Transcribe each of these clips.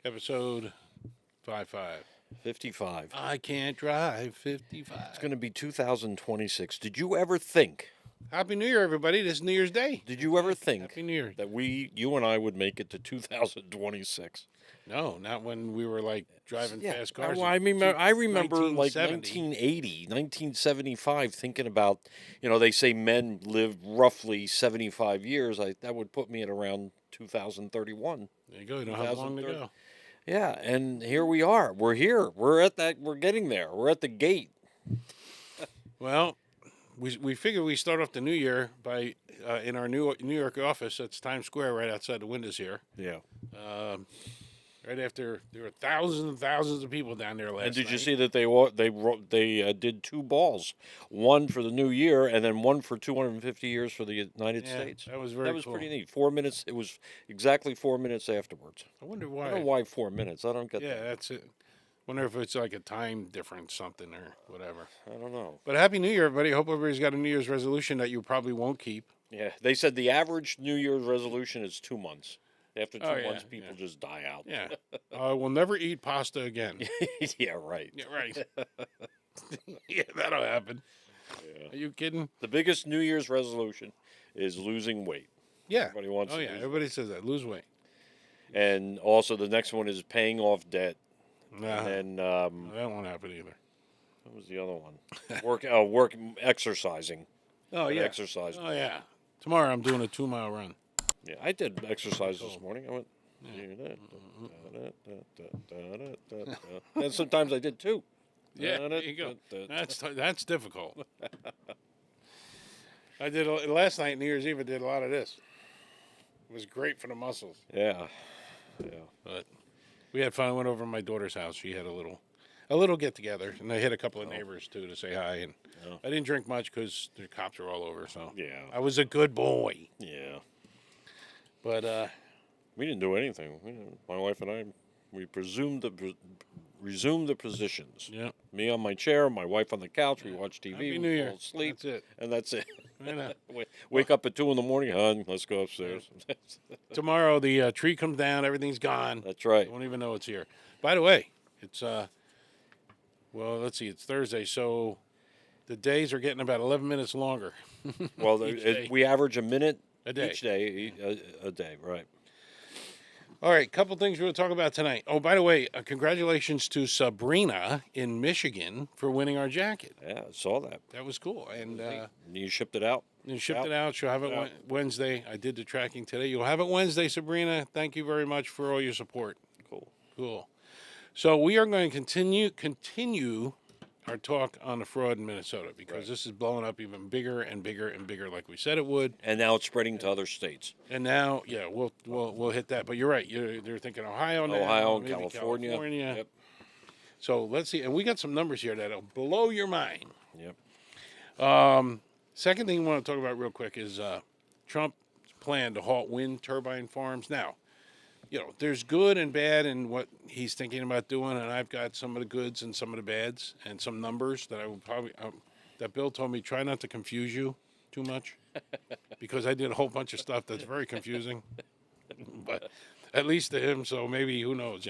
Episode 55. 55. I can't drive 55. It's going to be 2026. Did you ever think, Happy New Year, everybody. This is New Year's Day. did you ever Happy think New Year. that you and I would make it to 2026? No, not when we were like driving fast cars. Well, I remember like 1970. 1980, 1975, thinking about, they say men live roughly 75 years. That would put me at around 2031. There you go. You don't have long to go. Yeah, and here we are. We're here. We're getting there. We're at the gate. Well, we figure we start off the new year by in our New York office. That's Times Square, right outside the windows here. Yeah. Right after there were thousands and thousands of people down there last And did you night. see that they did two balls, one for the new year and then one for 250 years for the United Yeah, States? that was very cool. cool. Pretty neat. 4 minutes. It was exactly 4 minutes afterwards. I wonder I why. don't know why 4 minutes. I don't get Yeah, that. that's it. Wonder if it's like a time difference, something or whatever. I don't know. But Happy New Year, everybody. Hope everybody's got a New Year's resolution that you probably won't keep. Yeah, they said the average New Year's resolution is 2 months. After 2 Oh, months, yeah, people just die out. Yeah. We'll never eat pasta again. Yeah, right. Yeah, right. Yeah, that'll happen. Yeah. Are you kidding? The biggest New Year's resolution is losing weight. Yeah. Everybody wants Oh, to yeah. lose Everybody says that. Lose weight. And also the next one is paying off debt. Nah, And that won't happen either. what was the other one? Exercising. Oh, yeah. Exercise. Oh, yeah. Tomorrow I'm doing a 2-mile run. Yeah, I did exercise this morning. I went. And sometimes I did too. Yeah, there you go. That's difficult. I did last night, New Year's Eve. I did a lot of this. It was great for the muscles. Yeah, yeah. But we had fun. I went over to my daughter's house. She had a little get together, and I hit a couple of neighbors too to say hi. And I didn't drink much because the cops are all over. So Yeah. I was a good boy. Yeah. But We didn't do anything. My wife and I, we resumed the positions. yeah, Me on my chair, my wife on the couch. We watch TV. Happy we New Year. fall asleep, That's it. and that's it. I know. Wake up at 2 in the morning, hon. Let's go upstairs. Tomorrow the tree comes down. Everything's gone. That's right. I won't even know it's here. By the way, it's well, let's see. It's Thursday, so the days are getting about 11 minutes longer. Well, Each day. we average a minute A day. each day, a day, right? All right, couple things we're going to talk about tonight. Oh, by the way, congratulations to Sabrina in Michigan for winning our jacket. Yeah, I saw that. That was cool. And You shipped it out. you shipped it out. She'll have it Wednesday. I did the tracking today. You'll have it Wednesday, Sabrina. Thank you very much for all your support. Cool. Cool. So we are going to continue our talk on the fraud in Minnesota because this is blowing up even bigger and bigger and bigger, like we said it would. And now it's spreading to other states. And now, yeah, we'll hit that. But you're right. They're thinking Ohio now. Ohio, maybe California. California. Yep. So let's see. And we got some numbers here that'll blow your mind. Yep. Second thing we want to talk about real quick is Trump's plan to halt wind turbine farms. Now, there's good and bad in what he's thinking about doing, and I've got some of the goods and some of the bads and some numbers that I will probably that Bill told me try not to confuse you too much because I did a whole bunch of stuff that's very confusing, but at least to him. So maybe who knows,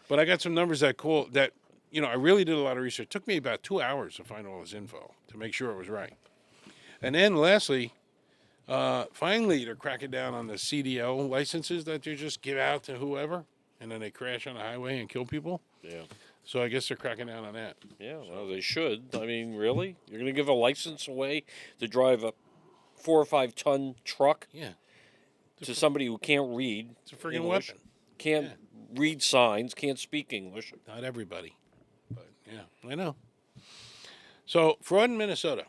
But I got some numbers that I really did a lot of research. It took me about 2 hours to find all this info to make sure it was right. And then lastly, finally, they're cracking down on the CDL licenses that you just give out to whoever, and then they crash on the highway and kill people. Yeah. So I guess they're cracking down on that. Yeah, well, they should. I mean, really? You're going to give a license away to drive a 4 or 5 ton truck Yeah, to somebody who can't read it's a friggin' English, weapon. can't read signs, can't speak English. Not everybody, but yeah, I know. So fraud in Minnesota.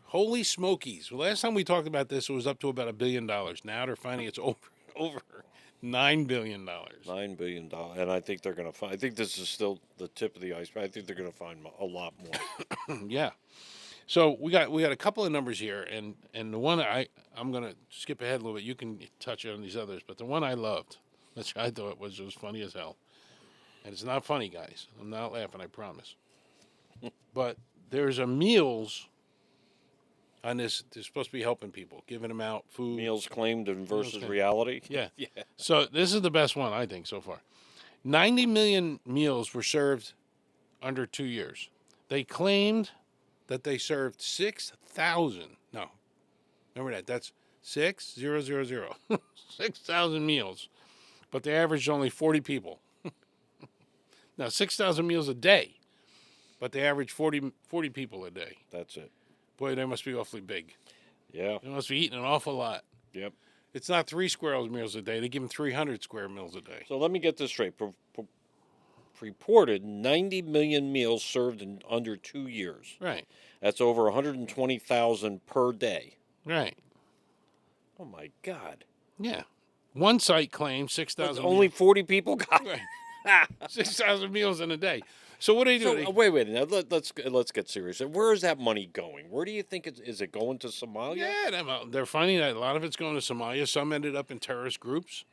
Holy smokies! Well, last time we talked about this, it was up to about $1 billion. Now they're finding it's over $9 billion. $9 billion. And I think they're going to find, I think this is still the tip of the iceberg. I think they're going to find a lot more. Yeah. So we got a couple of numbers here, and the one I'm gonna skip ahead a little bit. You can touch on these others, but the one I loved, which I thought was funny as hell, and it's not funny, guys. I'm not laughing, I promise. But there's a meals on this. They're supposed to be helping people, giving them out food. Meals claimed and versus claimed. reality. Yeah. Yeah. So this is the best one I think so far. 90 million meals were served under 2 years. They claimed that they served 6,000. No, remember that. That's 6,000. 6,000 meals. But they averaged only 40 people. Now, 6,000 meals a day, but they average 40 people a day. That's it. Boy, they must be awfully big. Yeah. They must be eating an awful lot. Yep. It's not 3 square meals a day. They give them 300 square meals a day. So let me get this straight. Reported 90 million meals served in under 2 years. Right. That's over 120,000 per day. Right. Oh my God. Yeah. One site claimed 6,000 Only 40 people got it. 6,000 meals in a day. So what do they do? So, wait. Now let's get serious. Where is that money going? Where do you think is it going to Somalia? Yeah, they're finding that a lot of it's going to Somalia. Some ended up in terrorist groups.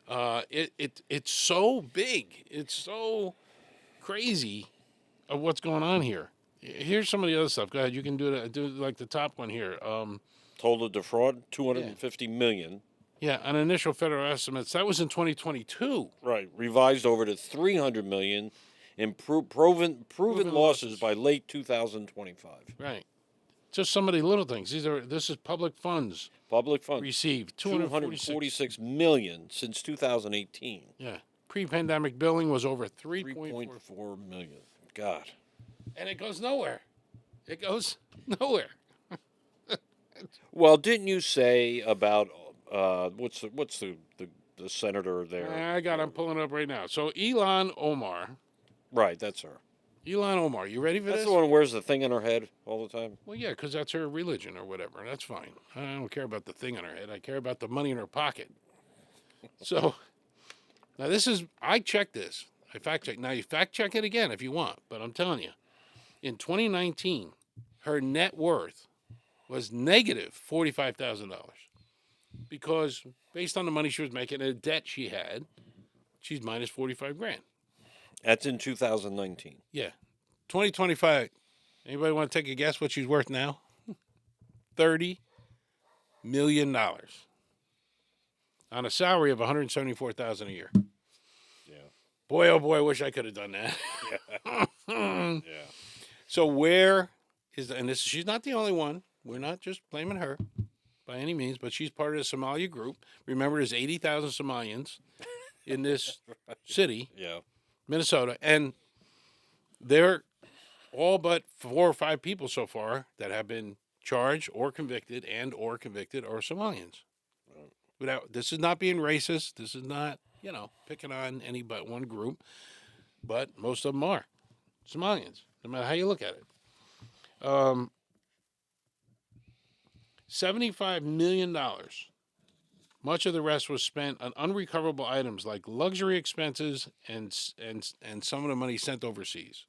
It's so big. It's so crazy of what's going on here. Here's some of the other stuff. Go ahead. You can do like the top one here. Total defraud 250 million. Yeah, on initial federal estimates, that was in 2022. Right. Revised over to 300 million in proven losses by late 2025. Right. Just some of the little things. This is public funds. Public funds Received 246 million since 2018. Yeah. Pre-pandemic billing was over 3.4 million. God. And it goes nowhere. It goes nowhere. Well, didn't you say about what's the senator there? I'm pulling it up right now. So Ilhan Omar. Right, that's her. Ilhan Omar, you ready for That's this? the one who wears the thing on her head all the time. Well, yeah, because that's her religion or whatever. That's fine. I don't care about the thing on her head. I care about the money in her pocket. So now I checked this. I fact checked. Now you fact check it again if you want, but I'm telling you, in 2019, her net worth was negative $45,000 because based on the money she was making and the debt she had, she's minus 45 grand. That's in 2019. Yeah. 2025. Anybody want to take a guess what she's worth now? $30 million on a salary of $174,000 a year. Yeah. Boy, oh boy, I wish I could have done that. Yeah. So where is, and she's not the only one. We're not just blaming her by any means, but she's part of the Somalia group. Remember, there's 80,000 Somalians in this city. Yeah. Minnesota, and they're all but 4 or 5 people so far that have been charged or convicted are Somalians. This is not being racist. This is not, picking on any but one group, but most of them are Somalians, no matter how you look at it. $75 million. Much of the rest was spent on unrecoverable items like luxury expenses and some of the money sent overseas.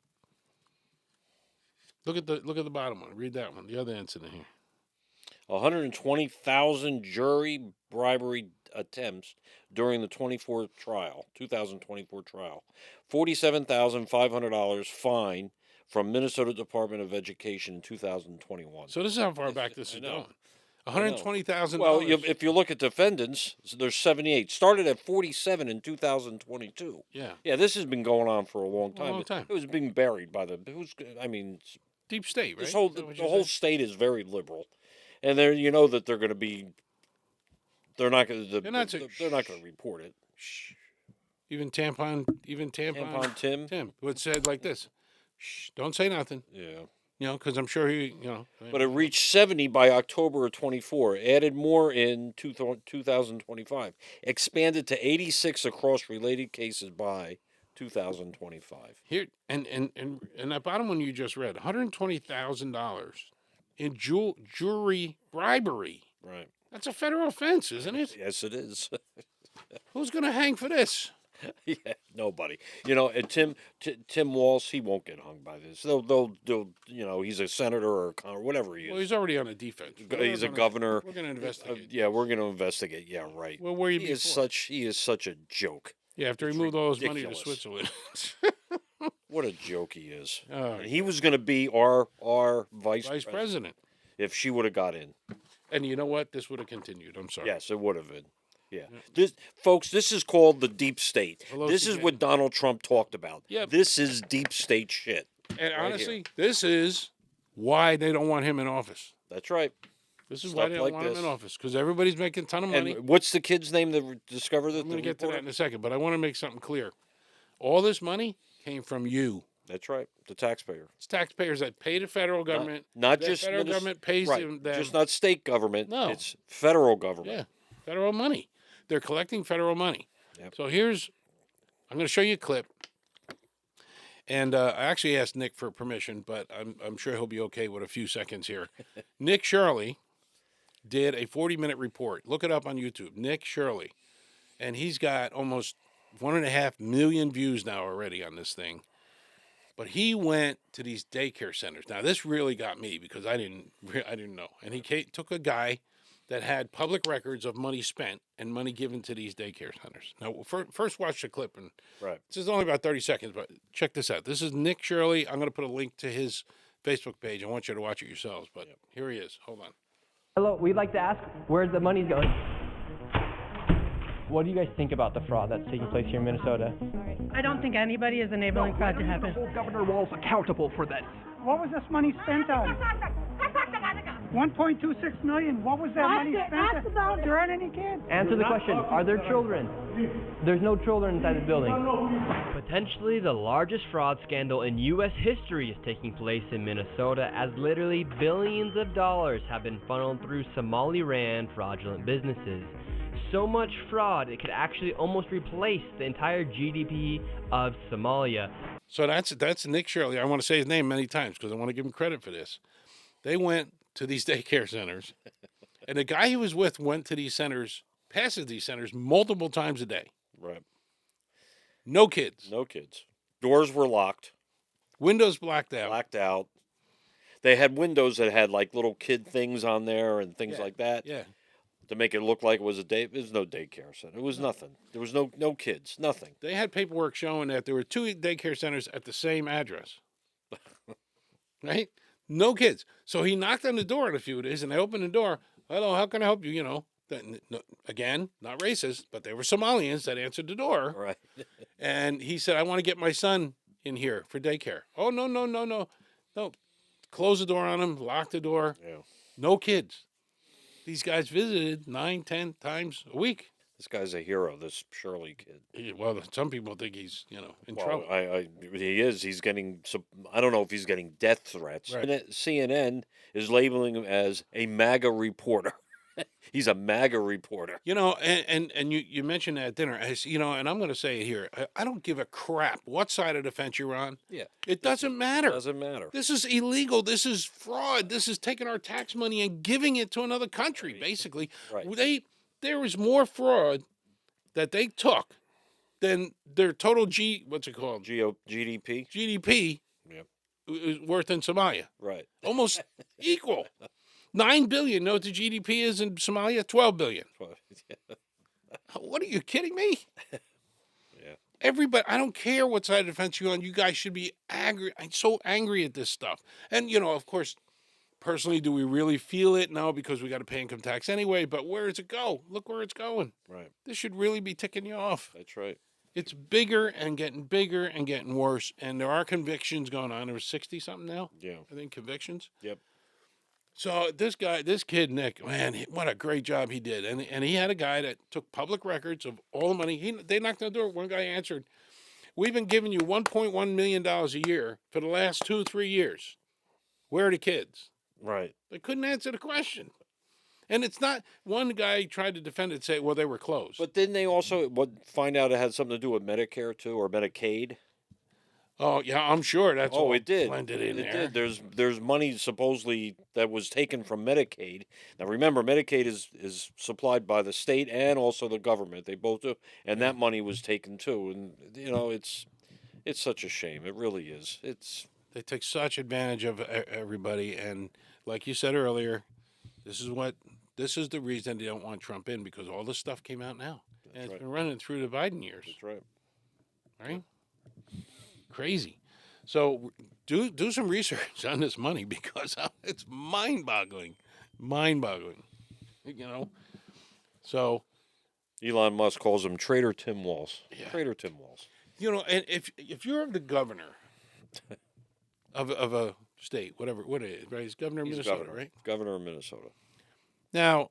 Look at the bottom one. Read that one. The other incident here. 120,000 jury bribery attempts during the 2024 trial. $47,500 fine from Minnesota Department of Education in 2021. So this is how far back this is going. $120,000. Well, if you look at defendants, there's 78. Started at 47 in 2022. Yeah. Yeah, this has been going on for a long time. A long time. It was being buried by deep state, right? the whole state is very liberal, and they're that they're going to be. They're not going to. They're not going to report it. Shh. Even tampon Tim would said like this. Shh. Don't say nothing. Yeah. Because I'm sure he, But it reached 70 by October of 24. Added more in 2025. Expanded to 86 across related cases by 2025. Here and that bottom one you just read, $120,000 in jewelry bribery. Right. That's a federal offense, isn't it? Yes, it is. Who's going to hang for this? Yeah, nobody. And Tim Walz, he won't get hung by this. They'll he's a senator or whatever he is. Well, he's already on a defense. He's a governor. We're going to investigate. Yeah, we're going to investigate. Yeah, right. Well, where he is such a joke. Yeah, after he moved all his money to Switzerland. What a joke he is. And he was going to be our vice president if she would have got in. And you know what? This would have continued. I'm sorry. Yes, it would have been. Yeah. This, folks, this is called the deep state. Pelosi This is did. what Donald Trump talked about. Yeah. This is deep state shit. And right honestly, here. this is why they don't want him in office. That's right. This is Stuff why they don't like want him this. in office, because everybody's making a ton of money. And what's the kid's name that discovered it? I'm going to get to that in a second, but I want to make something clear. All this money came from you. That's right. The taxpayer. It's taxpayers that pay the federal government. Not the just federal government pays right. them. Just not state government. No. It's federal government. Yeah, federal money. They're collecting federal money. Yep. So I'm going to show you a clip. And I actually asked Nick for permission, but I'm sure he'll be okay with a few seconds here. Nick Shirley did a 40-minute report. Look it up on YouTube. Nick Shirley. And he's got almost 1.5 million views now already on this thing. But he went to these daycare centers. Now, this really got me because I didn't know. And he took a guy that had public records of money spent and money given to these daycare centers. Now, first watch the clip. And Right. this is only about 30 seconds, but check this out. This is Nick Shirley. I'm going to put a link to his Facebook page. I want you to watch it yourselves. But here he is. Hold on. Hello, we'd like to ask where the money's going. What do you guys think about the fraud that's taking place here in Minnesota? I don't think anybody is enabling fraud to happen. Hold Governor Walz accountable for this. What was this money spent on? 1.26 million. What was that money spent on? about There aren't any kids. Answer the question. Are there children? There's no children inside the building. Potentially the largest fraud scandal in U.S. history is taking place in Minnesota, as literally billions of dollars have been funneled through Somali-ran fraudulent businesses. So much fraud, it could actually almost replace the entire GDP of Somalia. So that's Nick Shirley. I want to say his name many times because I want to give him credit for this. They went to these daycare centers, and the guy he was with went to these centers, passes these centers multiple times a day. Right. No kids. No kids. Doors were locked. Windows blacked out. Blacked out. They had windows that had like little kid things on there and things like that. Yeah. To make it look like it was there's no daycare center. It was nothing. There was no kids. Nothing. They had paperwork showing that there were 2 daycare centers at the same address. Right? No kids. So he knocked on the door in a few days, and they opened the door. Hello, how can I help you? You know, again, not racist, but they were Somalians that answered the door. Right. And he said, I want to get my son in here for daycare. Oh, no. No. Close the door on him, lock the door. Yeah. No kids. These guys visited 9, 10 times a week. This guy's a hero, this Shirley kid. Well, some people think he's, in trouble. He is. He's getting, I don't know if he's getting death threats. Right. And CNN is labeling him as a MAGA reporter. He's a MAGA reporter. And you mentioned that at dinner, and I'm going to say it here. I don't give a crap what side of the fence you're on. Yeah. It doesn't matter. It doesn't matter. This is illegal. This is fraud. This is taking our tax money and giving it to another country, basically. Right. There was more fraud that they took than their total what's it called? GDP? GDP is worth in Somalia. Right. Almost equal. 9 billion. Know what the GDP is in Somalia? 12 billion. What are you kidding me? Yeah. Everybody, I don't care what side of the fence you're on. You guys should be angry. I'm so angry at this stuff. And, of course, personally, do we really feel it? No, because we got to pay income tax anyway. But where does it go? Look where it's going. Right. This should really be ticking you off. That's right. It's bigger and getting worse. And there are convictions going on. There was 60-something now. Yeah. I think convictions. Yep. So this kid, Nick, man, what a great job he did. And he had a guy that took public records of all the money. They knocked on the door. One guy answered, we've been giving you $1.1 million a year for the last 2-3 years. Where are the kids? Right. They couldn't answer the question. And it's not, one guy tried to defend it, say, well, they were closed. But didn't they also find out it had something to do with Medicare, too, or Medicaid? Oh, yeah, I'm sure that's all it did. blended in it there. did. There's money supposedly that was taken from Medicaid. Now remember, Medicaid is supplied by the state and also the government. They both do, and that money was taken too. And it's such a shame. It really is. They take such advantage of everybody, and like you said earlier, this is the reason they don't want Trump in, because all this stuff came out now, and it's been running through the Biden years. That's right. Right? Crazy. So do some research on this money, because it's mind-boggling. So Elon Musk calls him Trader Tim Walz. Yeah. Trader Tim Walz. You know, and if you're the governor of a state, whatever, what it is, right? He's governor of He's Minnesota, governor, right? Governor of Minnesota. Now,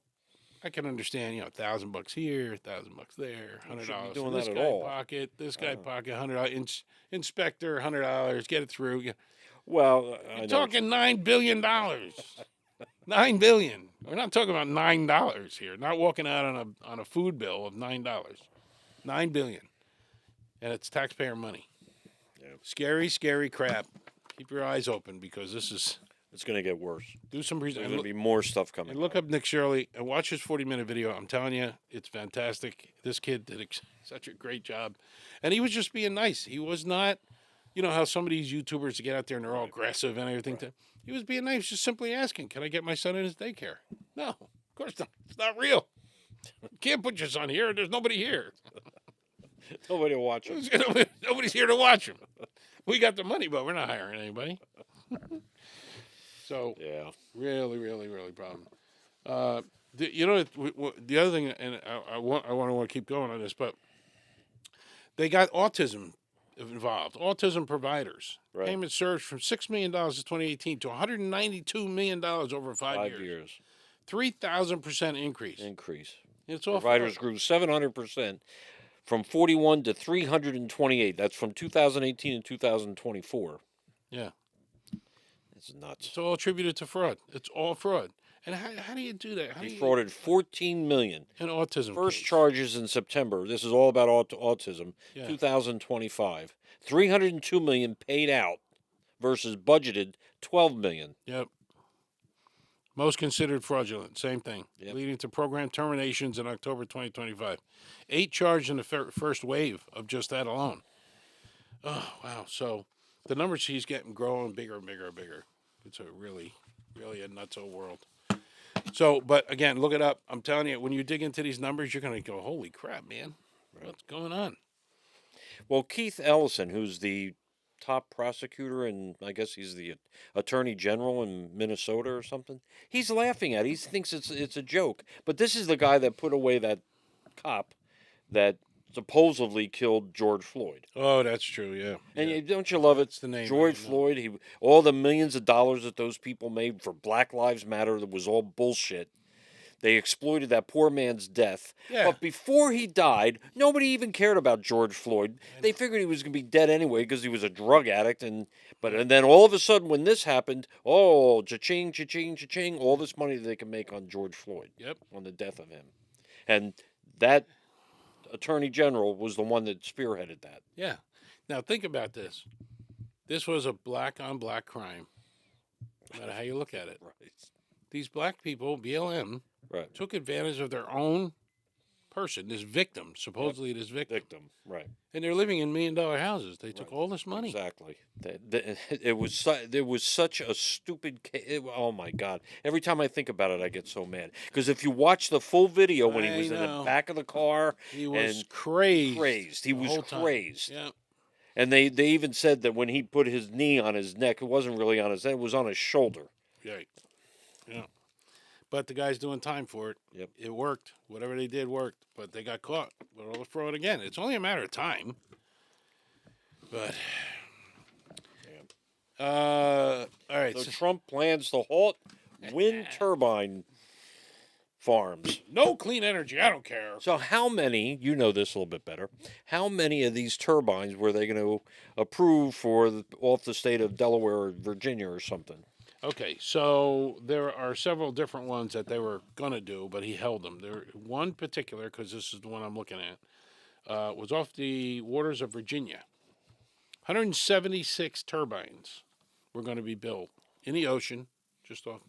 I can understand, you know, $1,000 here, $1,000 there, $100 shouldn't be in doing this that at guy all. pocket, this guy pocket, $100, inspector, $100, get it through. Yeah. Well, I You're know. talking $9 billion. $9 billion. We're not talking about $9 here. Not walking out on a food bill of $9. $9 billion. And it's taxpayer money. Yeah. Scary, scary crap. Keep your eyes open because this is. It's going to get worse. Do some There's research. going to be more stuff coming. And look up Nick Shirley and watch his 40-minute video. I'm telling you, it's fantastic. This kid did such a great job. And he was just being nice. He was not, you know how some of these YouTubers get out there and they're all aggressive and everything. He was being nice, just simply asking, can I get my son in his daycare? No, of course not. It's not real. You can't put your son here. There's nobody here. Nobody will watch him. Nobody's here to watch him. We got the money, but we're not hiring anybody. So, Yeah. really, really, really problem. You know, the other thing, and I want to keep going on this, but they got autism involved, autism providers. Right. Payment surged from $6 million in 2018 to $192 million over 5 years. 5 years. 3,000% increase. Increase. It's all Providers grew 700% from 41 to 328. That's from 2018 and 2024. Yeah. It's nuts. It's all attributed to fraud. It's all fraud. And how do you do that? How do you, Defrauded $14 million. an autism First case? charges in September. This is all about autism. Yeah. 2025. $302 million paid out versus budgeted $12 million. Yep. Most considered fraudulent. Same thing. Yep. Leading to program terminations in October 2025. 8 charged in the first wave of just that alone. Oh, wow. So the numbers he's getting growing bigger and bigger and bigger. It's a really, really a nutso world. So, but again, look it up. I'm telling you, when you dig into these numbers, you're going to go, holy crap, man. What's going on? Well, Keith Ellison, who's the top prosecutor, and I guess he's the attorney general in Minnesota or something, he's laughing at it. He thinks it's a joke. But this is the guy that put away that cop that supposedly killed George Floyd. Oh, that's true, yeah. And don't you love it? That's the name. George Floyd, all the millions of dollars that those people made for Black Lives Matter, that was all bullshit. They exploited that poor man's death. Yeah. But before he died, nobody even cared about George Floyd. They figured he was going to be dead anyway because he was a drug addict. And then all of a sudden when this happened, oh, cha-ching, cha-ching, cha-ching, all this money that they can make on George Floyd. Yep. On the death of him. And that attorney general was the one that spearheaded that. Yeah. Now think about this. This was a black-on-black crime, no matter how you look at it. Right. These black people, BLM, Right. took advantage of their own person, this victim, supposedly this victim. Victim. Right. And they're living in $1 million houses. They took all this money. Exactly. It was such a stupid case. Oh my God! Every time I think about it, I get so mad. Because if you watch the full video when he I was in know. the back of the car, He was and crazed. He the was whole time. crazed. Yeah. And they even said that when he put his knee on his neck, it wasn't really on his neck; it was on his shoulder. Right. Yeah. But the guy's doing time for it. Yep. It worked. Whatever they did worked. But they got caught with all the fraud again. It's only a matter of time. But all right. So Trump plans to halt wind turbine farms. No clean energy. I don't care. So how many, you know this a little bit better, how many of these turbines were they going to approve for off the state of Delaware or Virginia or something? Okay, so there are several different ones that they were going to do, but he held them. There, one particular, because this is the one I'm looking at, was off the waters of Virginia. 176 turbines were going to be built in the ocean, just off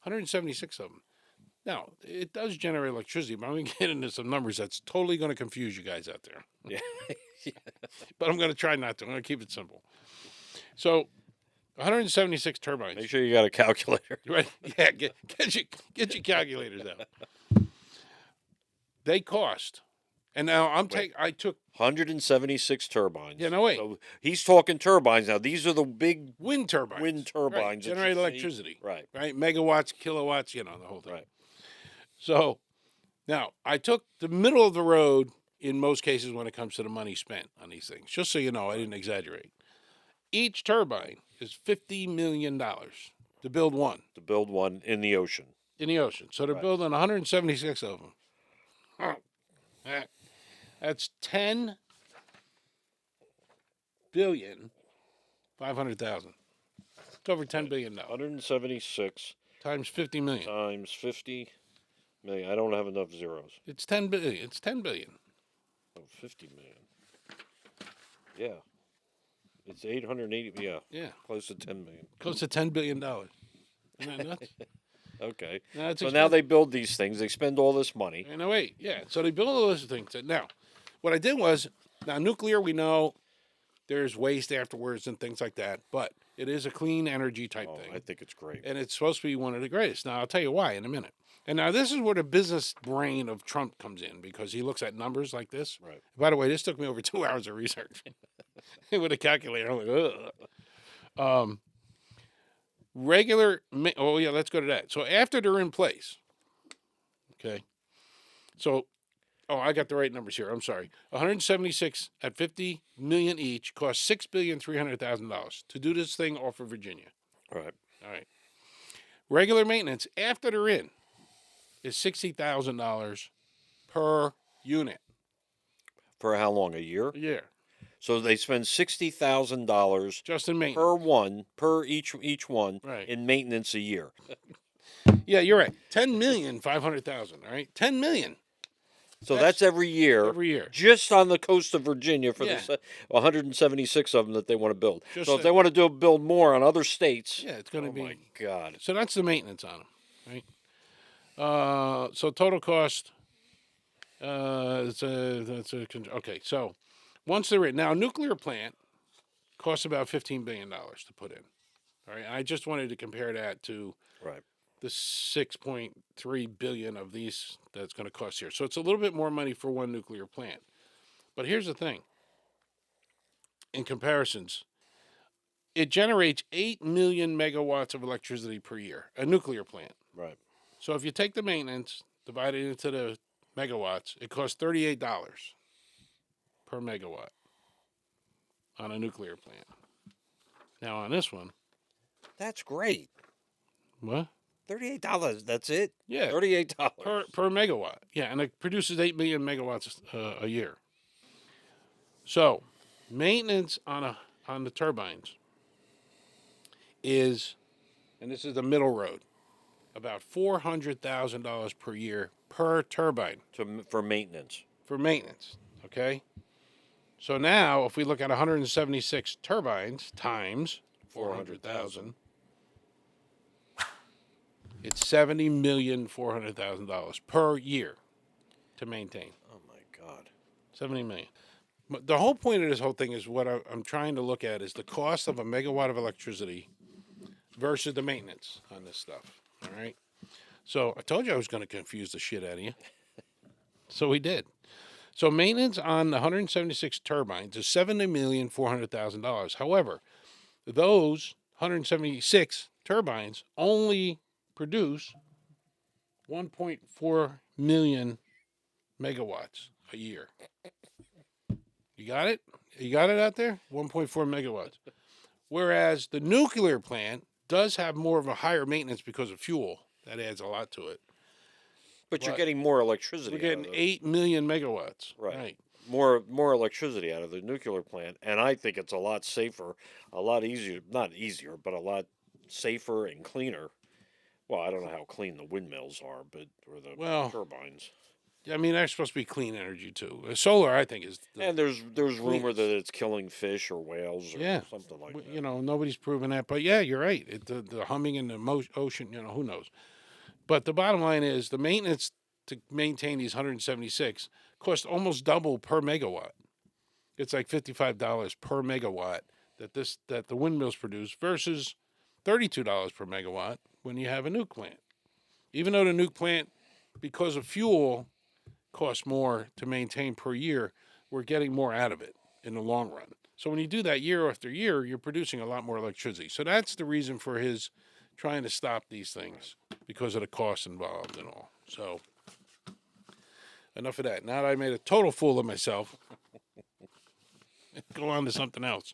176 of them. Now, it does generate electricity, but I'm going to get into some numbers that's totally going to confuse you guys out there. Yeah. But I'm going to try not to. I'm going to keep it simple. So, 176 turbines. Make sure you got a calculator. Right? Yeah, get your calculators out. They cost, and now I took 176 turbines. Yeah, no, wait. So he's talking turbines now. These are the big wind turbines. wind turbines Right, that you generate see. electricity. Right. Megawatts, kilowatts, the whole thing. Right. So Now, I took the middle of the road in most cases when it comes to the money spent on these things. Just so you know, I didn't exaggerate. Each turbine is $50 million to build one To build one in the ocean. in the ocean. So they're Right. building 176 of them. That's 10 billion 500,000. It's over $10 billion 176 times 50 million. times 50 million. I don't have enough zeros. It's 10 billion. It's 10 billion. Oh, 50 million. Yeah. It's 880. Yeah. Yeah, Close to 10 million. close to $10 billion. Isn't that nuts? Okay. No, it's So now expensive. they build these things. They spend all this money. And no, wait, yeah. So they build all those things. Now, what I did was, now nuclear, we know there's waste afterwards and things like that, but it is a clean energy type Oh, thing. I think it's great. And it's supposed to be one of the greatest. Now, I'll tell you why in a minute. And now this is where the business brain of Trump comes in, because he looks at numbers like this. Right. By the way, this took me over 2 hours of research with a calculator. I'm like, ugh. Oh, yeah, let's go to that. So after they're in place, okay. So, I got the right numbers here. I'm sorry. 176 at 50 million each cost $6,300,000 to do this thing off of Virginia. Right. All right. Regular maintenance after they're in is $60,000 per unit For how long? A year? a year, So they spend $60,000 just in maintenance. per one, per each one Right. in maintenance a year. Yeah, you're right. 10,500,000. All right, 10 million So that's every year. every year. Just on the coast of Virginia for Yeah. the 176 of them that they want to build. Just so if a- they want to build more on other states, Yeah, it's going to oh be. my God. So that's the maintenance on them, right? So total cost. Okay. So once they're in, now a nuclear plant costs about $15 billion to put in. All right. I just wanted to compare that to Right. the 6.3 billion of these that's going to cost here. So it's a little bit more money for one nuclear plant. But here's the thing. In comparisons, it generates 8 million megawatts of electricity per year, a nuclear plant. Right. So if you take the maintenance, divide it into the megawatts, it costs $38 per megawatt on a nuclear plant. Now on this one, That's great. what? $38. That's it? Yeah, $38. per megawatt. Yeah, and it produces 8 million megawatts a year. So maintenance on the turbines is, and this is the middle road, about $400,000 per year per turbine For maintenance. for maintenance. Okay. So now, if we look at 176 turbines times 400,000, it's $70,400,000 per year to maintain. Oh my God. 70 million. But the whole point of this whole thing is what I'm trying to look at is the cost of a megawatt of electricity versus the maintenance on this stuff. All right. So I told you I was going to confuse the shit out of you. So we did. So maintenance on the 176 turbines is $70,400,000. However, those 176 turbines only produce 1.4 million megawatts a year. You got it? You got it out there? 1.4 megawatts. Whereas the nuclear plant does have more of a higher maintenance because of fuel. That adds a lot to it. But you're But getting more electricity. We're getting out of it. 8 million megawatts. Right. More electricity out of the nuclear plant, and I think it's a lot safer, a lot easier, not easier, but a lot safer and cleaner. Well, I don't know how clean the windmills are, but or the Well, turbines. I mean, they're supposed to be clean energy too. Solar, I think, is. And there's rumor cleanest. that it's killing fish or whales or Yeah. something like that. You know, nobody's proven that, but yeah, you're right. The humming in the ocean, you know, who knows? But the bottom line is the maintenance to maintain these 176 costs almost double per megawatt. It's like $55 per megawatt that the windmills produce versus $32 per megawatt when you have a nuke plant. Even though the nuke plant, because of fuel, costs more to maintain per year, we're getting more out of it in the long run. So when you do that year after year, you're producing a lot more electricity. So that's the reason for his trying to stop these things, because of the costs involved and all. So enough of that. Now that I made a total fool of myself, go on to something else.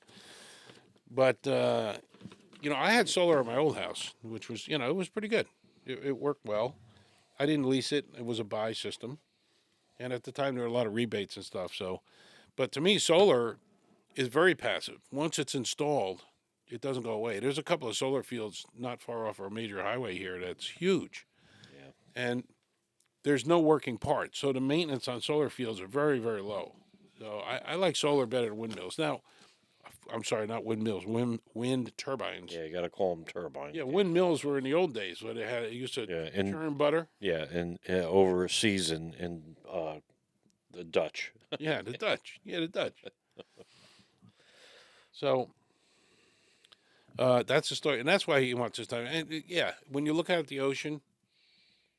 But, I had solar at my old house, which was, it was pretty good. It worked well. I didn't lease it. It was a buy system. And at the time, there were a lot of rebates and stuff. So, but to me, solar is very passive. Once it's installed, it doesn't go away. There's a couple of solar fields not far off our major highway here that's huge. Yeah. And there's no working parts. So the maintenance on solar fields are very, very low. So I like solar better than windmills. Now, I'm sorry, not windmills, wind turbines. Yeah, you got to call them turbines. Yeah, windmills were in the old days where it used to churn butter. Yeah, and overseas in the Dutch. Yeah, the Dutch. So that's the story, and that's why he wants this time. And when you look out at the ocean,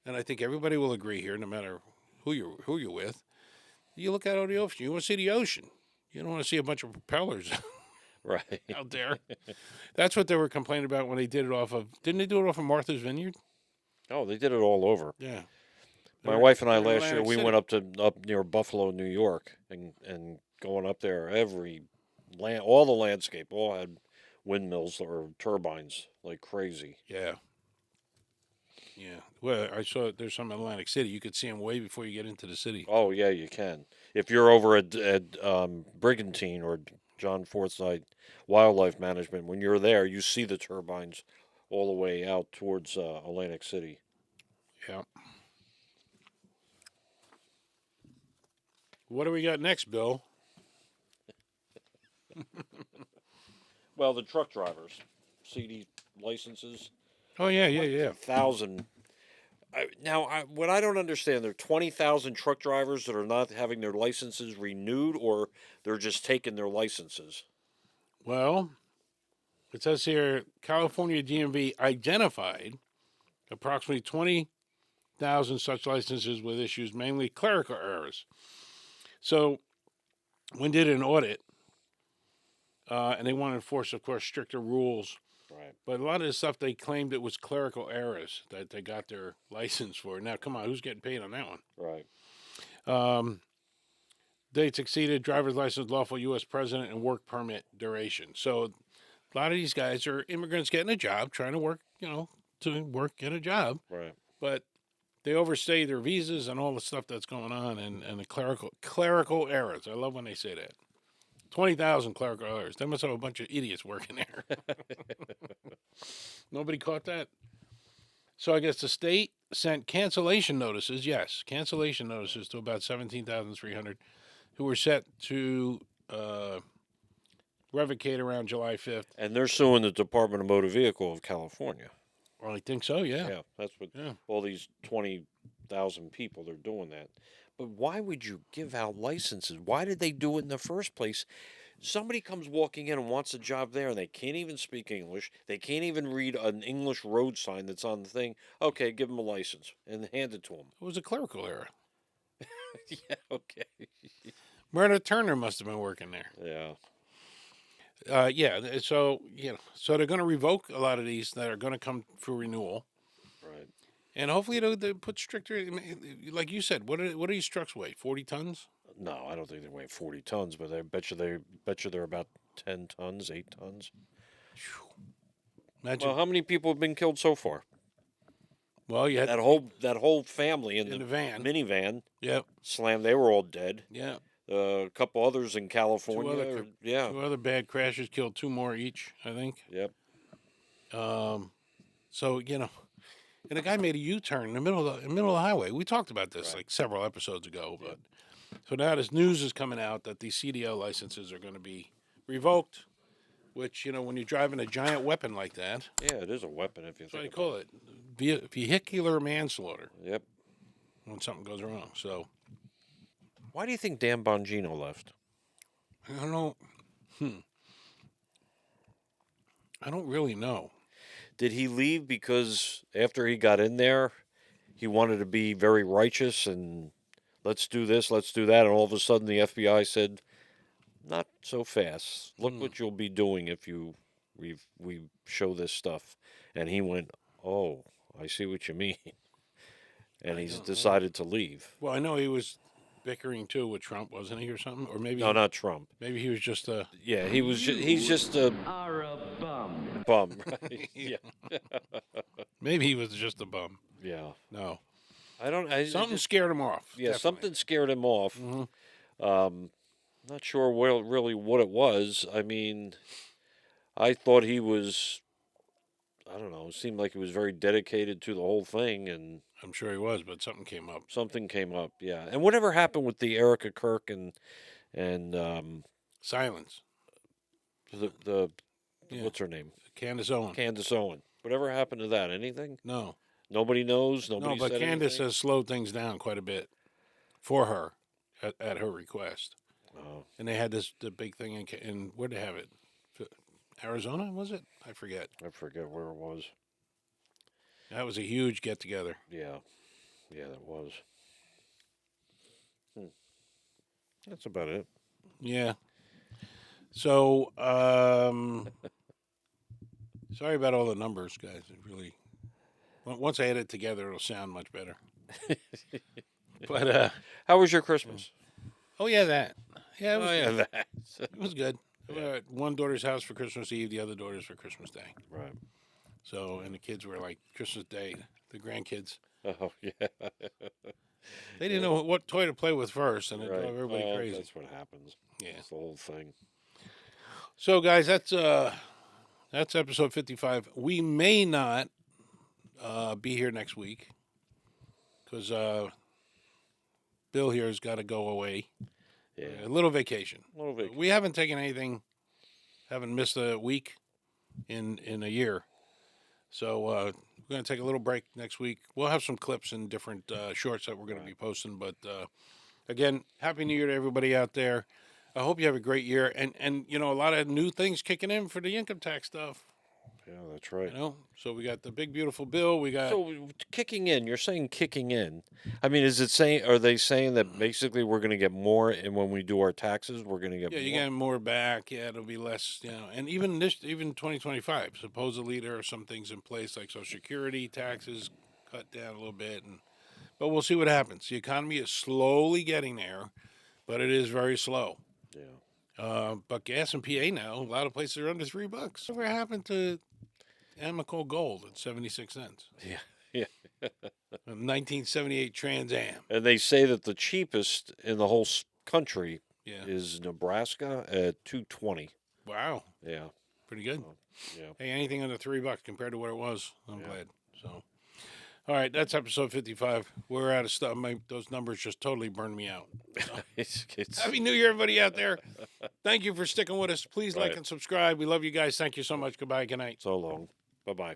and I think everybody will agree here, no matter who you're with, you look out at the ocean. You want to see the ocean. You don't want to see a bunch of propellers Right. out there. That's what they were complaining about when they did it off of. Didn't they do it off of Martha's Vineyard? Oh, they did it all over. Yeah. My wife and I They're in last year Atlantic we City. went up near Buffalo, New York, and going up there, all the landscape all had windmills or turbines like crazy. Yeah. Yeah. Well, I saw there's some in Atlantic City. You could see them way before you get into the city. Oh yeah, you can. If you're over at Brigantine or John Forsyth Wildlife Management, when you're there, you see the turbines all the way out towards Atlantic City. Yeah. What do we got next, Bill? Well, the truck drivers, CD licenses. Oh yeah. 1,000. What I don't understand, there are 20,000 truck drivers that are not having their licenses renewed, or they're just taking their licenses. Well, it says here California DMV identified approximately 20,000 such licenses with issues, mainly clerical errors. So, when did an audit, and they want to enforce, of course, stricter rules. Right. But a lot of the stuff they claimed it was clerical errors that they got their license for. Now, come on, who's getting paid on that one? Right. Dates exceeded, driver's license, lawful U.S. president, and work permit duration. So, a lot of these guys are immigrants getting a job, trying to work, get a job. Right. But they overstay their visas and all the stuff that's going on, and the clerical errors. I love when they say that. 20,000 clerical errors. They must have a bunch of idiots working there. Nobody caught that? So I guess the state sent cancellation notices, cancellation notices to about 17,300 who were set to revocate around July 5th. And they're suing the Department of Motor Vehicle of California. Well, I think so, yeah. Yeah, that's what all these 20,000 people, they're doing that. But why would you give out licenses? Why did they do it in the first place? Somebody comes walking in and wants a job there, and they can't even speak English. They can't even read an English road sign that's on the thing. Okay, give them a license and hand it to them. It was a clerical error. Yeah, okay. Myrna Turner must have been working there. Yeah. So they're going to revoke a lot of these that are going to come for renewal. Right. And hopefully they put stricter, like you said, what do these trucks weigh? 40 tons? No, I don't think they weigh 40 tons, but I bet you they're about 10 tons, 8 tons. Imagine. Well, how many people have been killed so far? Well, you had That whole family in the van. minivan. Yep. Slammed. They were all dead. Yeah. A couple others in California. Two other bad crashes killed 2 more each, I think. Yep. So and the guy made a U-turn in the middle of the highway. We talked about this like several episodes ago, but so now this news is coming out that these CDL licenses are going to be revoked. Which when you're driving a giant weapon like that, Yeah, it is a weapon if you that's what think they call it, vehicular manslaughter. Yep. When something goes wrong. So Why do you think Dan Bongino left? I don't know. I don't really know. Did he leave because after he got in there, he wanted to be very righteous and let's do this, let's do that, and all of a sudden the FBI said, "Not so fast. Look what you'll be doing if we show this stuff." And he went, "Oh, I see what you mean," and he's decided to leave. Well, I know he was bickering too with Trump, wasn't he, or something? Or maybe No, not Trump. maybe he was just a Yeah, he's just a bum, right? Yeah, maybe he was just a bum. yeah. No, I don't. I something just, scared him off. yeah, definitely. something scared him off. Mhm. Not sure really what it was. I mean, I thought he was. I don't know. It seemed like he was very dedicated to the whole thing, and I'm sure he was, but something came up. something came up. Yeah, and whatever happened with the Erica Kirk and Silence. the Yeah. what's her name? Candace Owen. Candace Owen. Whatever happened to that? Anything? No, Nobody knows. Nobody no, but said Candace anything? has slowed things down quite a bit for her at her request. Oh, And they had the big thing in where'd they have it? Arizona, was it? I forget. I forget where it was. That was a huge get together. Yeah, yeah, that was. That's about it. Yeah. So, sorry about all the numbers, guys. It really, once I edit it together, it'll sound much better. But, How was your Christmas? oh yeah, that. Yeah, it was, Oh yeah, good. that. It was good. We were at one daughter's house for Christmas Eve, the other daughter's for Christmas Day. Right. So, and the kids were like Christmas Day, the grandkids. Oh yeah. They didn't know what toy to play with first, and it Right. drove everybody Well, crazy. That's what happens. Yeah. That's the whole thing. So, guys, that's episode 55. We may not be here next week because Bill here has got to go away. Yeah. A little vacation. A little bit. We haven't taken anything, haven't missed a week in a year. So we're going to take a little break next week. We'll have some clips and different shorts that we're going to be posting. But again, Happy New Year to everybody out there. I hope you have a great year. And you know, a lot of new things kicking in for the income tax stuff. Yeah, that's right. You know, so we got the big beautiful bill. We got So kicking in, you're saying kicking in. I mean, is it saying? Are they saying that basically we're going to get more, and when we do our taxes, we're going to get yeah, more? you get more back. Yeah, it'll be less. You know, and even 2025, supposedly there are some things in place like Social Security taxes cut down a little bit, but we'll see what happens. The economy is slowly getting there, but it is very slow. Yeah. But gas in PA now, a lot of places are under $3. Whatever happened to Amoco Gold at 76 cents? Yeah. Yeah. 1978 Trans Am. And they say that the cheapest in the whole country Yeah. is Nebraska at $2.20. Wow. Yeah. Pretty good. Yeah. Hey, anything under $3 compared to what it was, I'm glad. So, all right, that's episode 55. We're out of stuff. Those numbers just totally burned me out. it's Happy New Year, everybody out there. Thank you for sticking with us. Please like Right. and subscribe. We love you guys. Thank you so much. Goodbye. Good night. so long. Bye bye.